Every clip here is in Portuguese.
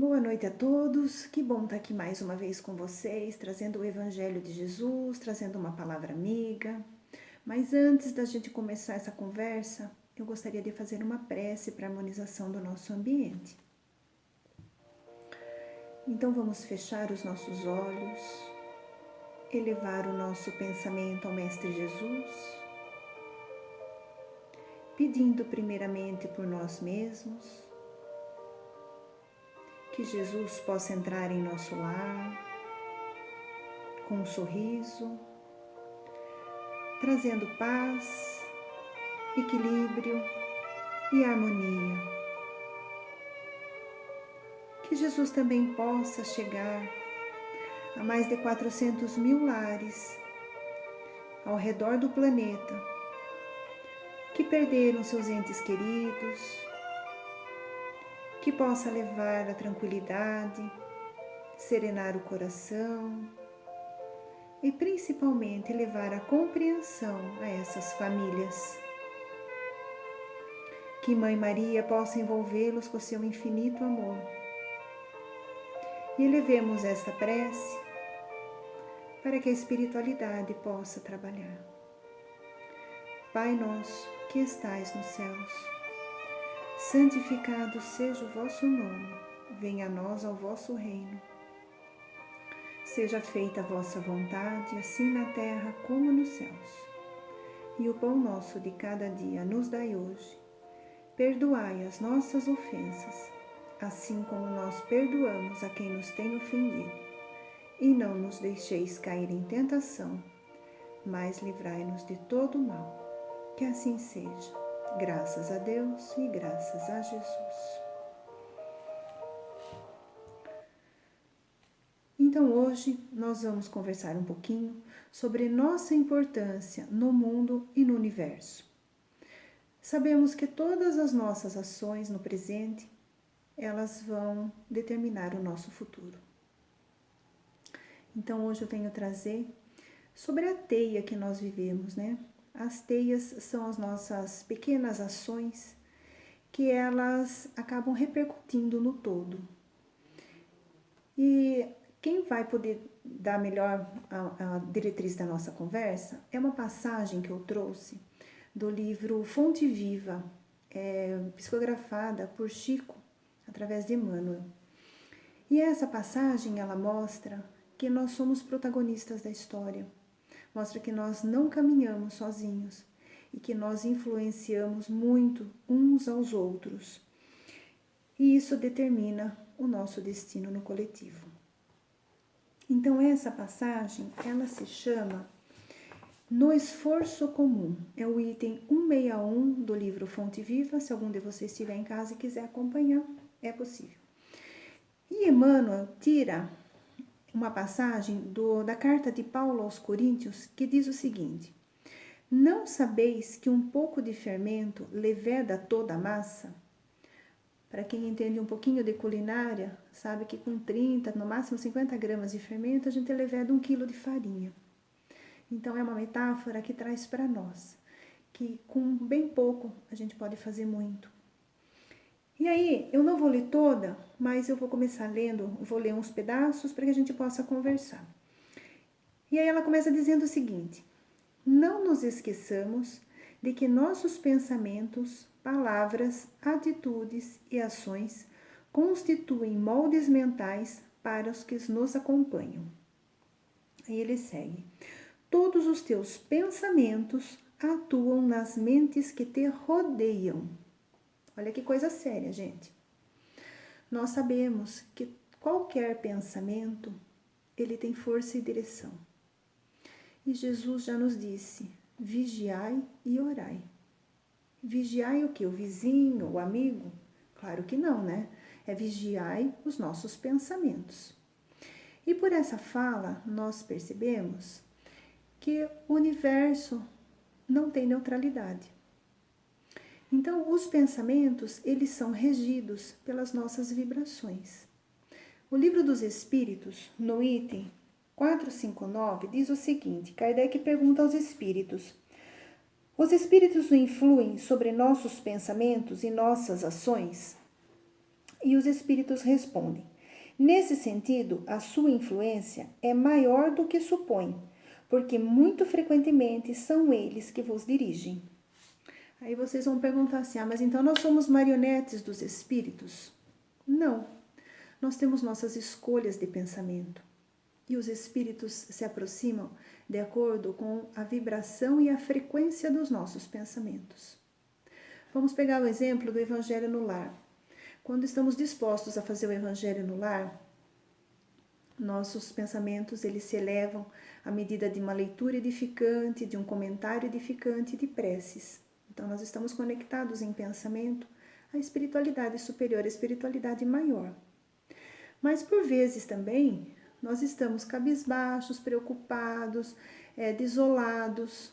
Boa noite a todos, que bom estar aqui mais uma vez com vocês, trazendo o Evangelho de Jesus, trazendo uma palavra amiga. Mas antes da gente começar essa conversa, eu gostaria de fazer uma prece para a harmonização do nosso ambiente. Então vamos fechar os nossos olhos, elevar o nosso pensamento ao Mestre Jesus, pedindo primeiramente por nós mesmos, que Jesus possa entrar em nosso lar com um sorriso, trazendo paz, equilíbrio e harmonia. Que Jesus também possa chegar a mais de 400 mil lares ao redor do planeta que perderam seus entes queridos, que possa levar a tranquilidade, serenar o coração e principalmente levar a compreensão a essas famílias. Que Mãe Maria possa envolvê-los com seu infinito amor. E elevemos esta prece para que a espiritualidade possa trabalhar. Pai nosso, que estais nos céus, santificado seja o vosso nome, venha a nós o vosso reino. Seja feita a vossa vontade, assim na terra como nos céus. E o pão nosso de cada dia nos dai hoje. Perdoai as nossas ofensas, assim como nós perdoamos a quem nos tem ofendido. E não nos deixeis cair em tentação, mas livrai-nos de todo mal. Que assim seja. Graças a Deus e graças a Jesus. Então hoje nós vamos conversar um pouquinho sobre nossa importância no mundo e no universo. Sabemos que todas as nossas ações no presente, elas vão determinar o nosso futuro. Então hoje eu venho trazer sobre a teia que nós vivemos, né? As teias são as nossas pequenas ações que elas acabam repercutindo no todo. E quem vai poder dar melhor a diretriz da nossa conversa é uma passagem que eu trouxe do livro Fonte Viva, psicografada por Chico, através de Emmanuel. E essa passagem, ela mostra que nós somos protagonistas da história, mostra que nós não caminhamos sozinhos e que nós influenciamos muito uns aos outros. E isso determina o nosso destino no coletivo. Então essa passagem, ela se chama No Esforço Comum. É o item 161 do livro Fonte Viva. Se algum de vocês estiver em casa e quiser acompanhar, é possível. E Emmanuel tira uma passagem da carta de Paulo aos Coríntios que diz o seguinte: Não sabeis que um pouco de fermento leveda toda a massa? Para quem entende um pouquinho de culinária, sabe que com 30, no máximo 50 gramas de fermento, a gente leveda 1 quilo de farinha. Então é uma metáfora que traz para nós que com bem pouco a gente pode fazer muito. E aí, eu não vou ler toda, mas eu vou começar lendo, vou ler uns pedaços para que a gente possa conversar. E aí ela começa dizendo o seguinte: Não nos esqueçamos de que nossos pensamentos, palavras, atitudes e ações constituem moldes mentais para os que nos acompanham. Aí ele segue: Todos os teus pensamentos atuam nas mentes que te rodeiam. Olha que coisa séria, gente. Nós sabemos que qualquer pensamento, ele tem força e direção. E Jesus já nos disse: vigiai e orai. Vigiai o quê? O vizinho, o amigo? Claro que não, né? É vigiai os nossos pensamentos. E por essa fala, nós percebemos que o universo não tem neutralidade. Então, os pensamentos, eles são regidos pelas nossas vibrações. O Livro dos Espíritos, no item 459, diz o seguinte: Kardec pergunta aos espíritos: Os espíritos influem sobre nossos pensamentos e nossas ações? e os espíritos respondem. Nesse sentido, a sua influência é maior do que supõe, porque muito frequentemente são eles que vos dirigem. Aí vocês vão perguntar assim, mas então nós somos marionetes dos espíritos? Não, nós temos nossas escolhas de pensamento. E os espíritos se aproximam de acordo com a vibração e a frequência dos nossos pensamentos. Vamos pegar o exemplo do Evangelho no Lar. Quando estamos dispostos a fazer o Evangelho no lar, nossos pensamentos eles se elevam à medida de uma leitura edificante, de um comentário edificante, de preces. Então nós estamos conectados em pensamento à espiritualidade superior, à espiritualidade maior. Mas por vezes também nós estamos cabisbaixos, preocupados, desolados.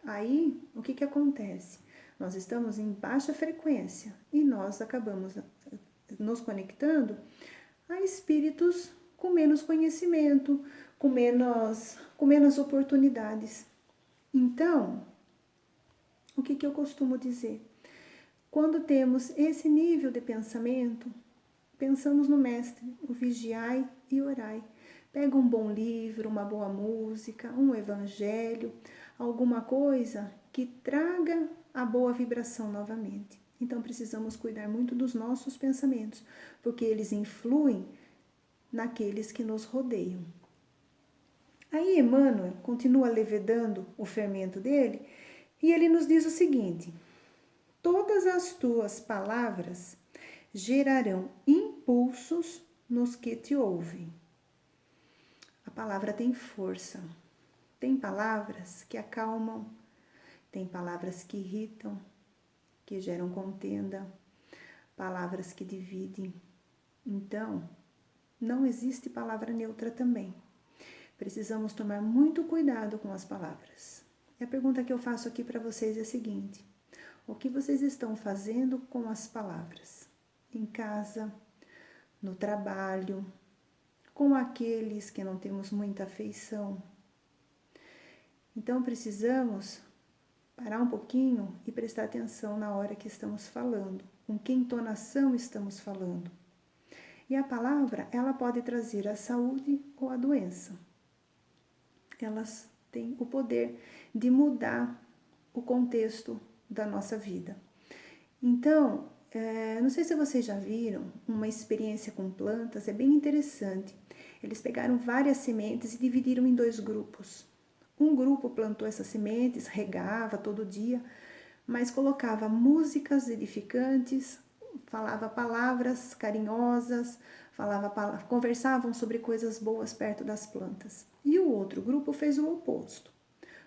Aí o que acontece? Nós estamos em baixa frequência e nós acabamos nos conectando a espíritos com menos conhecimento, com menos oportunidades. Então, o que eu costumo dizer? Quando temos esse nível de pensamento, pensamos no Mestre, o vigiai e orai. Pega um bom livro, uma boa música, um evangelho, alguma coisa que traga a boa vibração novamente. Então precisamos cuidar muito dos nossos pensamentos, porque eles influem naqueles que nos rodeiam. Aí Emmanuel continua levedando o fermento dele e ele nos diz o seguinte: todas as tuas palavras gerarão impulsos nos que te ouvem. A palavra tem força. Tem palavras que acalmam, tem palavras que irritam, que geram contenda, palavras que dividem. Então, não existe palavra neutra também. Precisamos tomar muito cuidado com as palavras. E a pergunta que eu faço aqui para vocês é a seguinte: o que vocês estão fazendo com as palavras? Em casa, no trabalho, com aqueles que não temos muita afeição. Então precisamos parar um pouquinho e prestar atenção na hora que estamos falando, com que entonação estamos falando. E a palavra, ela pode trazer a saúde ou a doença. Elas têm o poder de mudar o contexto da nossa vida. Então, não sei se vocês já viram uma experiência com plantas, é bem interessante. Eles pegaram várias sementes e dividiram em 2 grupos. Um grupo plantou essas sementes, regava todo dia, mas colocava músicas edificantes, falava palavras carinhosas, conversavam sobre coisas boas perto das plantas. E o outro grupo fez o oposto.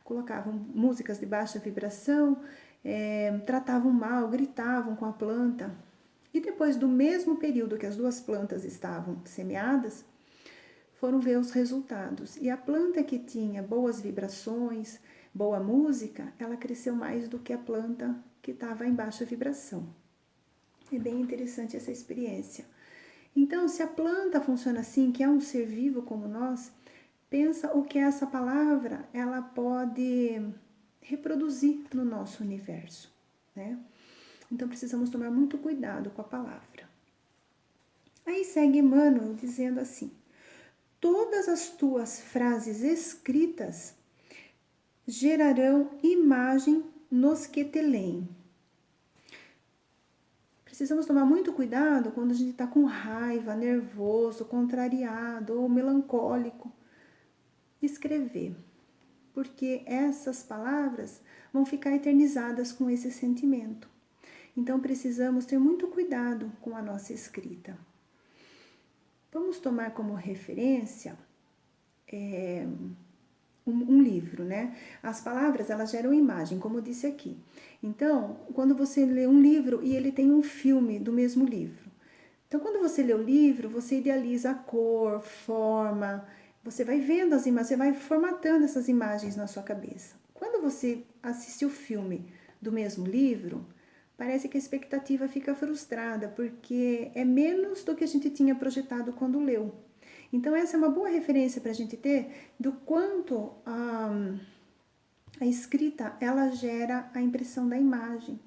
Colocavam músicas de baixa vibração, tratavam mal, gritavam com a planta. E depois do mesmo período que as 2 plantas estavam semeadas, foram ver os resultados. E a planta que tinha boas vibrações, boa música, ela cresceu mais do que a planta que estava em baixa vibração. É bem interessante essa experiência. Então, se a planta funciona assim, que é um ser vivo como nós, pensa o que essa palavra ela pode reproduzir no nosso universo, né? Então, precisamos tomar muito cuidado com a palavra. Aí segue Emmanuel dizendo assim: todas as tuas frases escritas gerarão imagem nos que te leem. Precisamos tomar muito cuidado quando a gente está com raiva, nervoso, contrariado ou melancólico. Escrever, porque essas palavras vão ficar eternizadas com esse sentimento. Então precisamos ter muito cuidado com a nossa escrita. Vamos tomar como referência um livro, né? As palavras, elas geram imagem, como eu disse aqui. Então, quando você lê um livro e ele tem um filme do mesmo livro. Então, quando você lê o livro, você idealiza a cor, forma, você vai vendo as imagens, você vai formatando essas imagens na sua cabeça. Quando você assiste o filme do mesmo livro, parece que a expectativa fica frustrada, porque é menos do que a gente tinha projetado quando leu. Então, essa é uma boa referência para a gente ter do quanto a escrita ela gera a impressão da imagem.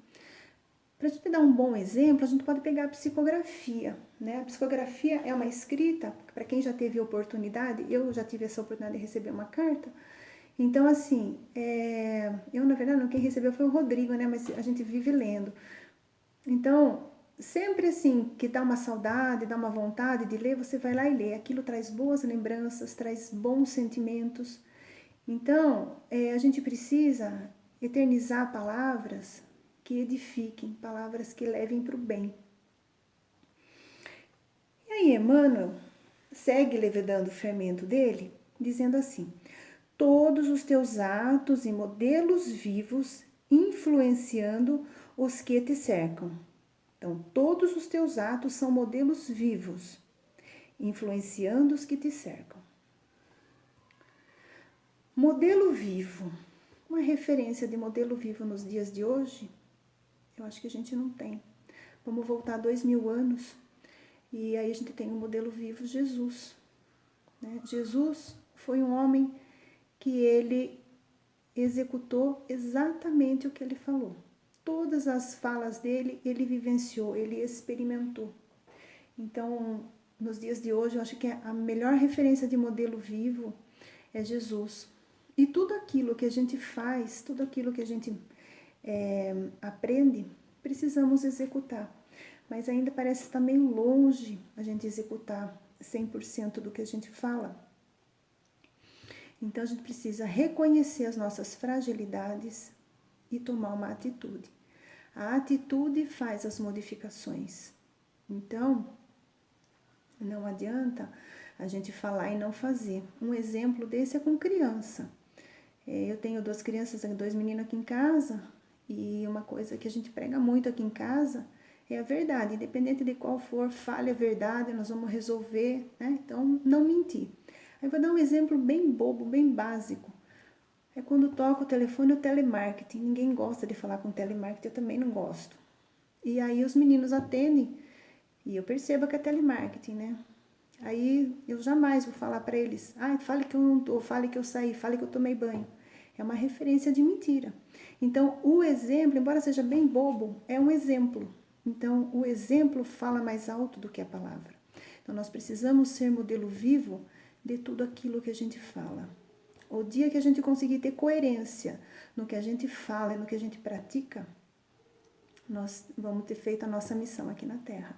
Para a gente dar um bom exemplo, a gente pode pegar a psicografia, né? A psicografia é uma escrita, para quem já teve oportunidade, eu já tive essa oportunidade de receber uma carta. Então, assim, eu, na verdade, não, quem recebeu foi o Rodrigo, né? Mas a gente vive lendo. Então, sempre assim, que dá uma saudade, dá uma vontade de ler, você vai lá e lê. Aquilo traz boas lembranças, traz bons sentimentos. Então, a gente precisa eternizar palavras que edifiquem, palavras que levem para o bem. E aí, Emmanuel segue levedando o fermento dele, dizendo assim: todos os teus atos e modelos vivos influenciando os que te cercam. Então, todos os teus atos são modelos vivos, influenciando os que te cercam. Modelo vivo. Uma referência de modelo vivo nos dias de hoje, eu acho que a gente não tem. Vamos voltar 2000 anos e aí a gente tem um modelo vivo, Jesus. Né? Jesus foi um homem que ele executou exatamente o que ele falou. Todas as falas dele, ele vivenciou, ele experimentou. Então, nos dias de hoje, eu acho que a melhor referência de modelo vivo é Jesus. E tudo aquilo que a gente faz, tudo aquilo que a gente aprende, precisamos executar. Mas ainda parece estar meio longe a gente executar 100% do que a gente fala. Então, a gente precisa reconhecer as nossas fragilidades e tomar uma atitude. A atitude faz as modificações. Então, não adianta a gente falar e não fazer. Um exemplo desse é com criança. Eu tenho 2 crianças, 2 meninos aqui em casa, e uma coisa que a gente prega muito aqui em casa é a verdade. Independente de qual for, fale a verdade, nós vamos resolver, né? Então, não mentir. Aí vou dar um exemplo bem bobo, bem básico. É quando toca o telefone, o telemarketing. Ninguém gosta de falar com telemarketing, eu também não gosto. E aí os meninos atendem e eu percebo que é telemarketing, né? Aí eu jamais vou falar para eles, fale que eu não tô, fale que eu saí, fale que eu tomei banho. É uma referência de mentira. Então, o exemplo, embora seja bem bobo, é um exemplo. Então, o exemplo fala mais alto do que a palavra. Então, nós precisamos ser modelo vivo de tudo aquilo que a gente fala. O dia que a gente conseguir ter coerência no que a gente fala e no que a gente pratica, nós vamos ter feito a nossa missão aqui na Terra.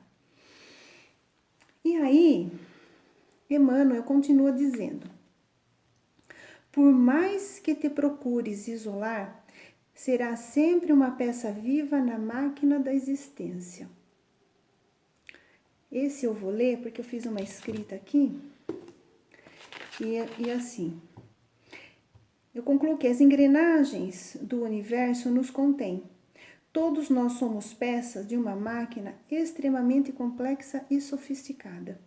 E aí, Emmanuel continua dizendo: por mais que te procures isolar, será sempre uma peça viva na máquina da existência. Esse eu vou ler porque eu fiz uma escrita aqui. E assim, eu concluo que as engrenagens do universo nos contêm. Todos nós somos peças de uma máquina extremamente complexa e sofisticada,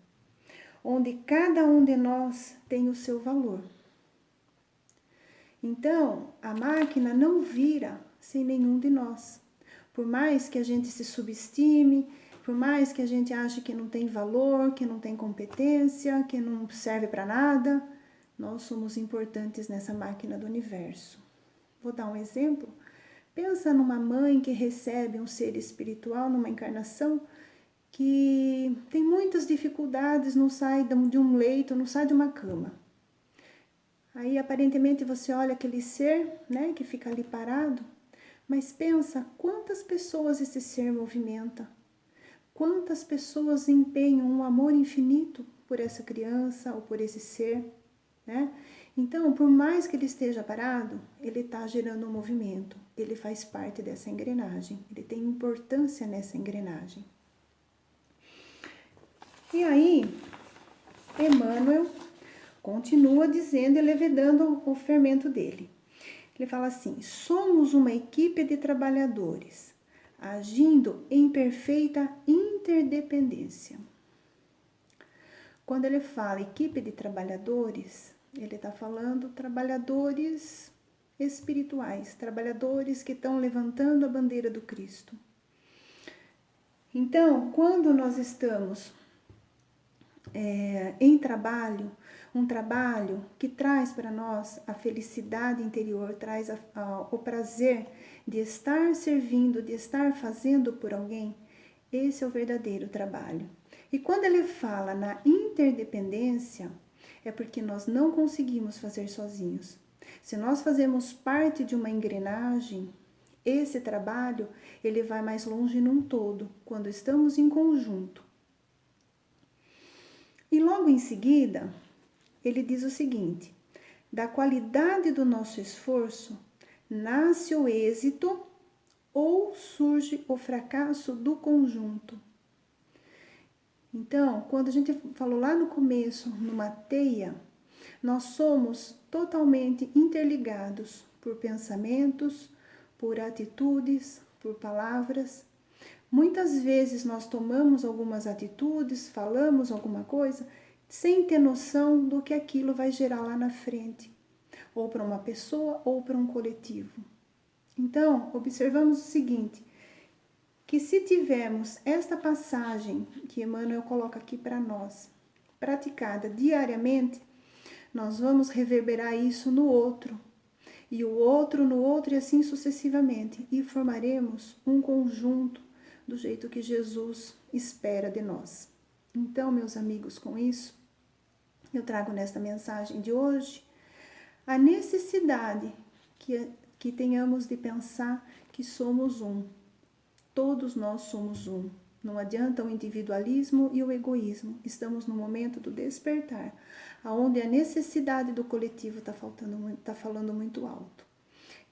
onde cada um de nós tem o seu valor. Então, a máquina não vira sem nenhum de nós. Por mais que a gente se subestime, por mais que a gente ache que não tem valor, que não tem competência, que não serve para nada, nós somos importantes nessa máquina do universo. Vou dar um exemplo. Pensa numa mãe que recebe um ser espiritual numa encarnação que tem muitas dificuldades, não sai de um leito, não sai de uma cama. Aí, aparentemente, você olha aquele ser, né, que fica ali parado, mas pensa quantas pessoas esse ser movimenta, quantas pessoas empenham um amor infinito por essa criança ou por esse ser, né? Então, por mais que ele esteja parado, ele está gerando um movimento, ele faz parte dessa engrenagem, ele tem importância nessa engrenagem. E aí, Emmanuel continua dizendo e levedando o fermento dele. Ele fala assim: somos uma equipe de trabalhadores, agindo em perfeita interdependência. Quando ele fala equipe de trabalhadores, ele está falando trabalhadores espirituais, trabalhadores que estão levantando a bandeira do Cristo. Então, quando nós estamos em trabalho, um trabalho que traz para nós a felicidade interior, traz o prazer de estar servindo, de estar fazendo por alguém, esse é o verdadeiro trabalho. E quando ele fala na interdependência, é porque nós não conseguimos fazer sozinhos. Se nós fazemos parte de uma engrenagem, esse trabalho ele vai mais longe num todo, quando estamos em conjunto. E logo em seguida, ele diz o seguinte: da qualidade do nosso esforço nasce o êxito ou surge o fracasso do conjunto. Então, quando a gente falou lá no começo, numa teia, nós somos totalmente interligados por pensamentos, por atitudes, por palavras. Muitas vezes nós tomamos algumas atitudes, falamos alguma coisa, sem ter noção do que aquilo vai gerar lá na frente, ou para uma pessoa ou para um coletivo. Então, observamos o seguinte, que se tivermos esta passagem que Emmanuel coloca aqui para nós, praticada diariamente, nós vamos reverberar isso no outro, e o outro no outro, e assim sucessivamente, e formaremos um conjunto do jeito que Jesus espera de nós. Então, meus amigos, com isso, eu trago nesta mensagem de hoje a necessidade que tenhamos de pensar que somos um. Todos nós somos um. Não adianta o individualismo e o egoísmo. Estamos no momento do despertar, onde a necessidade do coletivo está falando muito alto.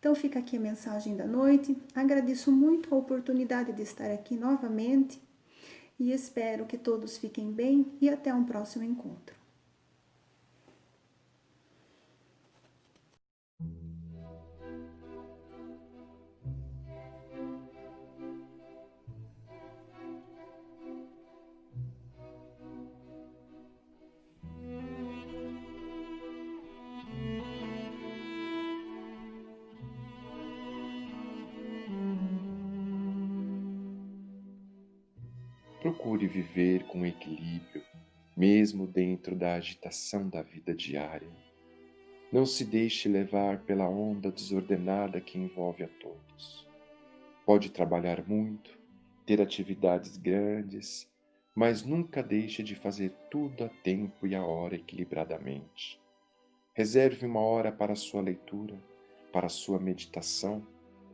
Então fica aqui a mensagem da noite. Agradeço muito a oportunidade de estar aqui novamente e espero que todos fiquem bem e até um próximo encontro. Procure viver com equilíbrio, mesmo dentro da agitação da vida diária. Não se deixe levar pela onda desordenada que envolve a todos. Pode trabalhar muito, ter atividades grandes, mas nunca deixe de fazer tudo a tempo e a hora equilibradamente. Reserve uma hora para a sua leitura, para a sua meditação,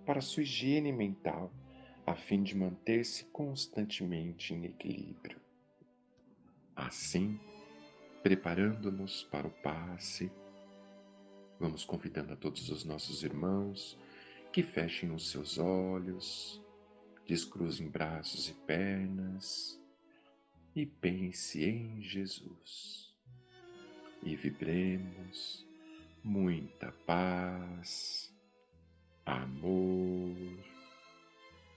para a sua higiene mental, a fim de manter-se constantemente em equilíbrio. Assim, preparando-nos para o passe, vamos convidando a todos os nossos irmãos que fechem os seus olhos, descruzem braços e pernas e pense em Jesus. E vibremos muita paz, amor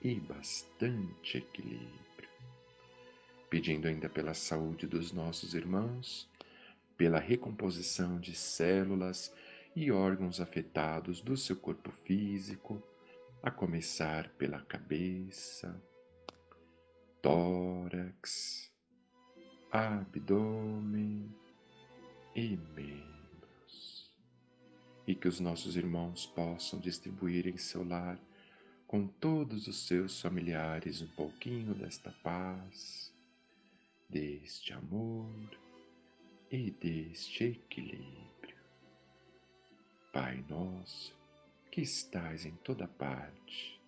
e bastante equilíbrio. Pedindo ainda pela saúde dos nossos irmãos, pela recomposição de células e órgãos afetados do seu corpo físico, a começar pela cabeça, tórax, abdômen e membros. E que os nossos irmãos possam distribuir em seu lar com todos os seus familiares um pouquinho desta paz, deste amor e deste equilíbrio. Pai nosso, que estais em toda parte,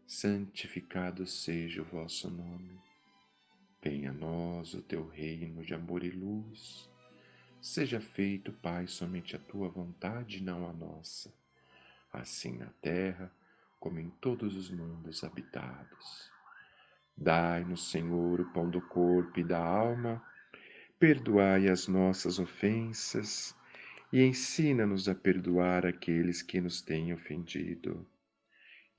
santificado seja o vosso nome. Venha a nós o teu reino de amor e luz. Seja feito, Pai, somente a tua vontade, não a nossa, assim na terra como em todos os mundos habitados. Dai-nos, Senhor, o pão do corpo e da alma, perdoai as nossas ofensas e ensina-nos a perdoar aqueles que nos têm ofendido.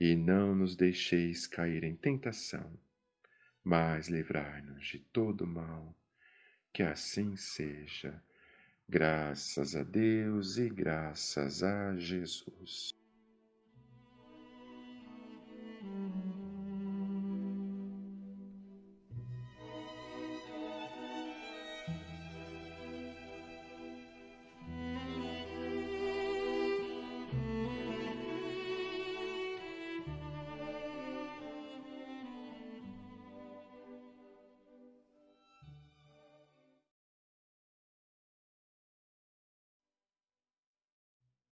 E não nos deixeis cair em tentação, mas livrai-nos de todo mal. Que assim seja. Graças a Deus e graças a Jesus.